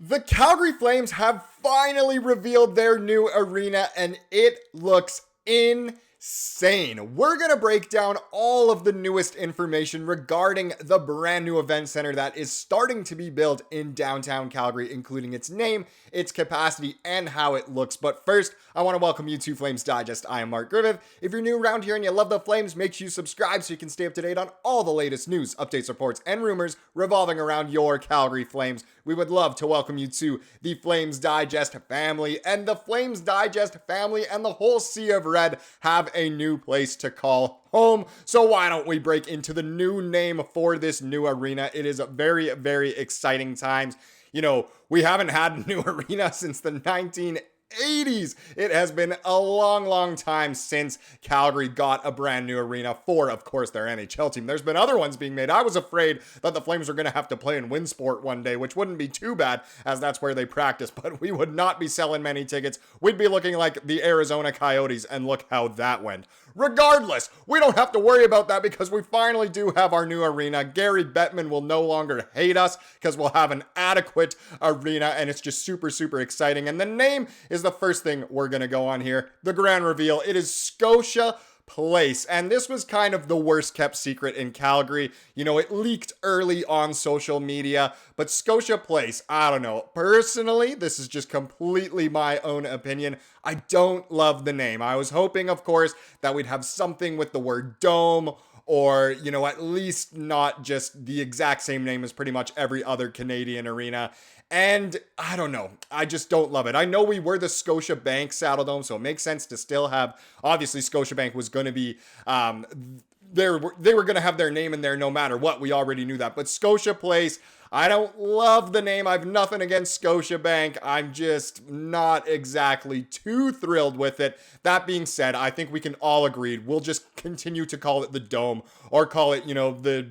The Calgary Flames have finally revealed their new arena, and it looks insane. We're going to break down all of the newest information regarding the brand new event center that is starting to be built in downtown Calgary, including its name, its capacity, and how it looks. But first, I want to welcome you to Flames Digest. I am Mark Griffith. If you're new around here and you love the Flames, make sure you subscribe so you can stay up to date on all the latest news, updates, reports, and rumors revolving around your Calgary Flames. We would love to welcome you to the Flames Digest family, and the Flames Digest family and the whole Sea of Red have a new place to call home. So why don't we break into the new name for this new arena? It is very, very exciting times. You know, we haven't had a new arena since the 1980s. It has been a long, long time since Calgary got a brand new arena for, of course, their NHL team. There's been other ones being made. I was afraid that the Flames were going to have to play in Winsport one day, which wouldn't be too bad as that's where they practice, but we would not be selling many tickets. We'd be looking like the Arizona Coyotes, and look how that went. Regardless, we don't have to worry about that because we finally do have our new arena. Gary Bettman will no longer hate us because we'll have an adequate arena, and it's just super, super exciting. And the name is the first thing we're going to go on here. The grand reveal. It is Scotia Place, and this was kind of the worst kept secret in Calgary. You know, it leaked early on social media, but Scotia Place, I don't know. Personally, this is just completely my own opinion. I don't love the name. I was hoping, of course, that we'd have something with the word dome, or, you know, at least not just the exact same name as pretty much every other Canadian arena. And I don't know. I just don't love it. I know we were the Scotiabank Saddledome, so it makes sense to still have, obviously Scotiabank was going to be, they were going to have their name in there no matter what. We already knew that. But Scotia Place, I don't love the name. I have nothing against Scotiabank. I'm just not exactly too thrilled with it. That being said, I think we can all agree we'll just continue to call it the Dome, or call it, you know, the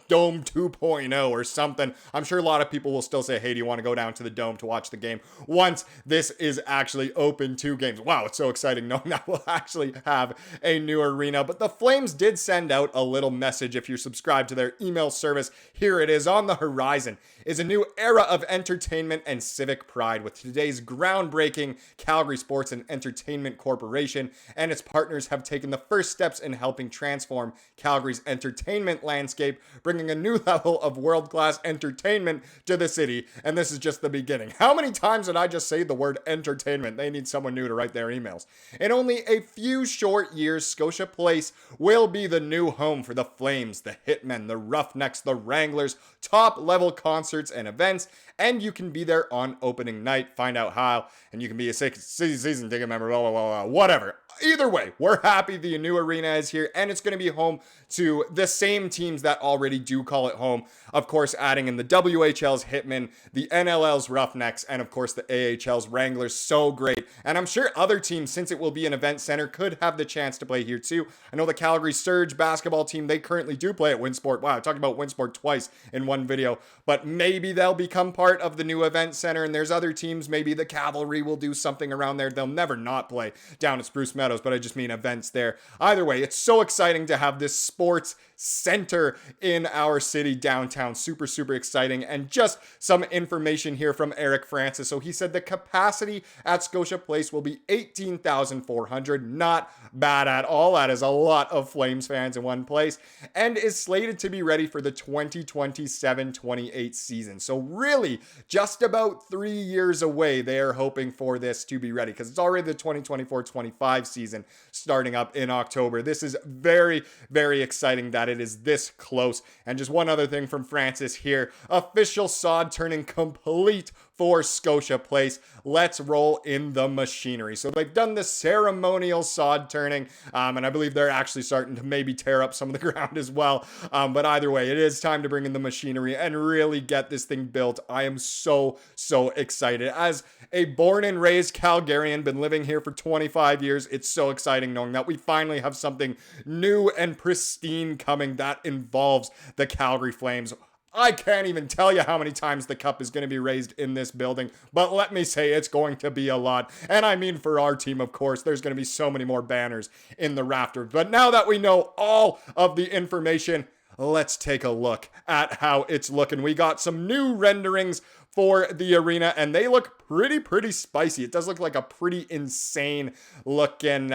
Dome 2.0 or something. I'm sure a lot of people will still say, hey, do you want to go down to the Dome to watch the game once this is actually open to games? Wow, it's so exciting knowing that we'll actually have a new arena. But the Flames did send out a little message. If you're subscribed to their email service, here it is. On the horizon is a new era of entertainment and civic pride with today's groundbreaking Calgary Sports and Entertainment Corporation and its partners have taken the first steps in helping transform Calgary's entertainment landscape, bringing a new level of world-class entertainment to the city. And this is just the beginning. How many times did I just say the word entertainment? They need someone new to write their emails. In only a few short years, Scotia Place will be the new home for the Flames, the Hitmen, the Roughnecks, the Wranglers, top-level concerts and events, and you can be there on opening night. Find out how, and you can be a season ticket member, blah, blah, blah, blah, whatever. Either way, we're happy the new arena is here, and it's going to be home to the same teams that already do call it home. Of course, adding in the WHL's Hitmen, the NLL's Roughnecks, and of course the AHL's Wranglers. So great. And I'm sure other teams, since it will be an event center, could have the chance to play here too. I know the Calgary Surge basketball team, they currently do play at Winsport. Wow, I talked about Winsport twice in one video, but maybe they'll become part of the new event center, and there's other teams, maybe the Cavalry will do something around there. They'll never not play down at Spruce Meadows, but I just mean events there. Either way, it's so exciting to have this sports center in our city downtown. Super, super exciting. And just some information here from Eric Francis. So he said the capacity at Scotia Place will be 18,400. Not bad at all. That is a lot of Flames fans in one place, and is slated to be ready for the 2027-28 season. So really just about 3 years away. They are hoping for this to be ready because it's already the 2024-25 season starting up in October. This is very, very exciting that it is this close. And just one other thing from Francis here. Official sod turning complete for Scotia Place. Let's roll in the machinery. So they've done the ceremonial sod turning, and I believe they're actually starting to maybe tear up some of the ground as well. But either way, it is time to bring in the machinery and really get this thing built. I am so, so excited. As a born and raised Calgarian, been living here for 25 years, it's so exciting knowing that we finally have something new and pristine coming that involves the Calgary Flames. I can't even tell you how many times the cup is going to be raised in this building, but let me say it's going to be a lot. And I mean for our team, of course, there's going to be so many more banners in the rafters. But now that we know all of the information, let's take a look at how it's looking. We got some new renderings for the arena, and they look pretty spicy. It does look like a pretty insane looking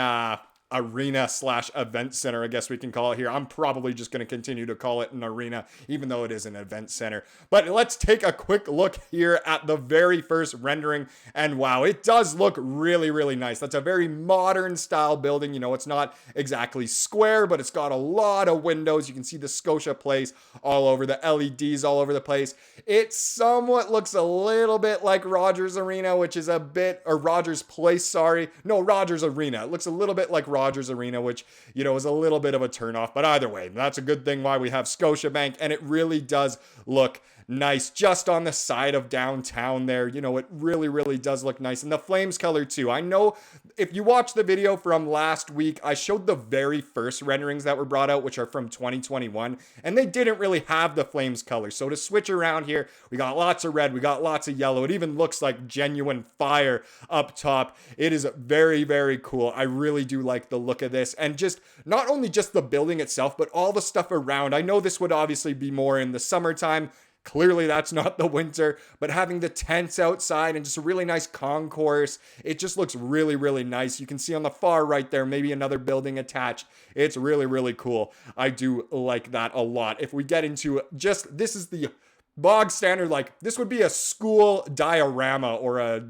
arena slash event center, I guess we can call it here. I'm probably just going to continue to call it an arena, even though it is an event center. But let's take a quick look here at the very first rendering, and wow, it does look really nice. That's a very modern style building. You know, it's not exactly square, but it's got a lot of windows. You can see the Scotia Place all over, the LEDs all over the place. It somewhat looks a little bit like Rogers Arena, which is a bit, or Rogers Place, sorry. No, Rogers Arena. It looks a little bit like Rogers Arena, which, you know, is a little bit of a turnoff. But either way, that's a good thing why we have Scotiabank, and it really does look nice just on the side of downtown there. You know, it really does look nice. And the Flames color too. I know if you watched the video from last week, I showed the very first renderings that were brought out, which are from 2021, and they didn't really have the Flames color. So to switch around here, we got lots of red, we got lots of yellow. It even looks like genuine fire up top. It is very cool. I really do like the look of this, and just not only just the building itself, but all the stuff around. I know this would obviously be more in the summertime. Clearly, that's not the winter, but having the tents outside and just a really nice concourse, it just looks really nice. You can see on the far right there, maybe another building attached. It's really cool. I do like that a lot. If we get into just, this is the bog standard, like this would be a school diorama or a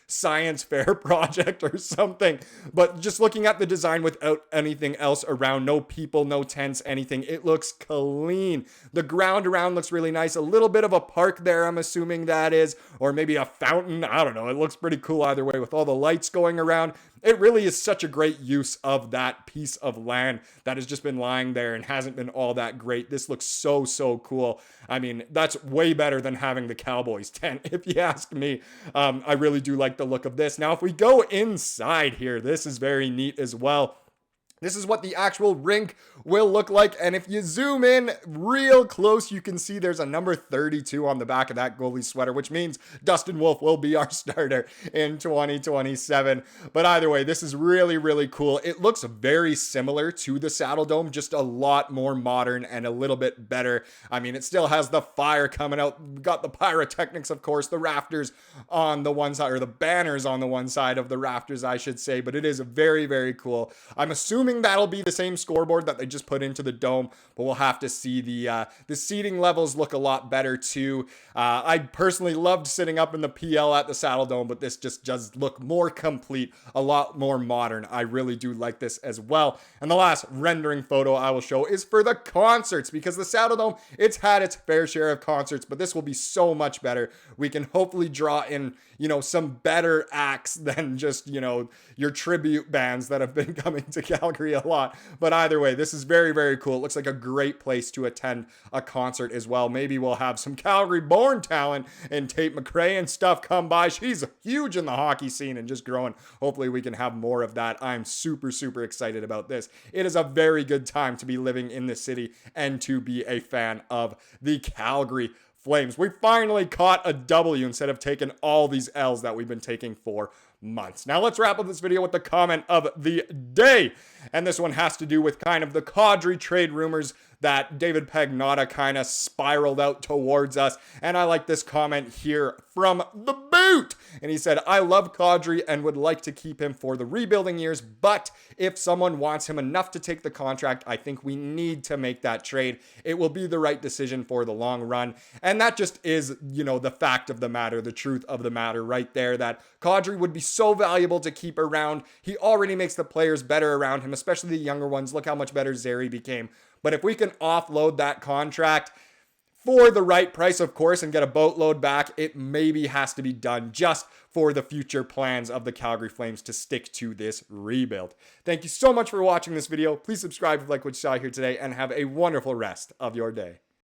science fair project or something, but just looking at the design without anything else around, no people, no tents, anything, it looks clean. The ground around looks really nice. A little bit of a park there, I'm assuming that is, or maybe a fountain. I don't know. It looks pretty cool either way with all the lights going around. It really is such a great use of that piece of land that has just been lying there and hasn't been all that great. This looks so cool. I mean, that's way better than having the Cowboys tent, if you ask me. I really do like the look of this. Now, if we go inside here, this is very neat as well. This is what the actual rink will look like, and if you zoom in real close, you can see there's a number 32 on the back of that goalie sweater, which means Dustin Wolf will be our starter in 2027. But either way, this is really cool. It looks very similar to the Saddle Dome, just a lot more modern and a little bit better. I mean, it still has the fire coming out. We've got the pyrotechnics, of course, the rafters on the one side, or the banners on the one side of the rafters, I should say, but it is very cool. I'm assuming that'll be the same scoreboard that they just put into the dome, but we'll have to see. The seating levels look a lot better too. I personally loved sitting up in the PL at the Saddle Dome, but this just does look more complete, a lot more modern. I really do like this as well. And the last rendering photo I will show is for the concerts, because the Saddle Dome, it's had its fair share of concerts, but this will be so much better. We can hopefully draw in, you know, some better acts than just, you know, your tribute bands that have been coming to Calgary a lot. But either way, this is very cool. It looks like a great place to attend a concert as well. Maybe we'll have some Calgary born talent and Tate McRae and stuff come by. She's huge in the hockey scene and just growing. Hopefully we can have more of that. I'm super excited about this. It is a very good time to be living in the city and to be a fan of the Calgary Flames. We finally caught a W instead of taking all these L's that we've been taking for months. Now let's wrap up this video with the comment of the day. And this one has to do with kind of the Kadri trade rumors that David Pagnotta kind of spiraled out towards us. And I like this comment here from The Boot. And he said, I love Kadri and would like to keep him for the rebuilding years, but if someone wants him enough to take the contract, I think we need to make that trade. It will be the right decision for the long run. And that just is, you know, the fact of the matter, the truth of the matter right there, that Kadri would be so valuable to keep around. He already makes the players better around him, especially the younger ones. Look how much better Zary became. But if we can offload that contract for the right price, of course, and get a boatload back, it maybe has to be done just for the future plans of the Calgary Flames to stick to this rebuild. Thank you so much for watching this video. Please subscribe if you like what you saw here today, and have a wonderful rest of your day.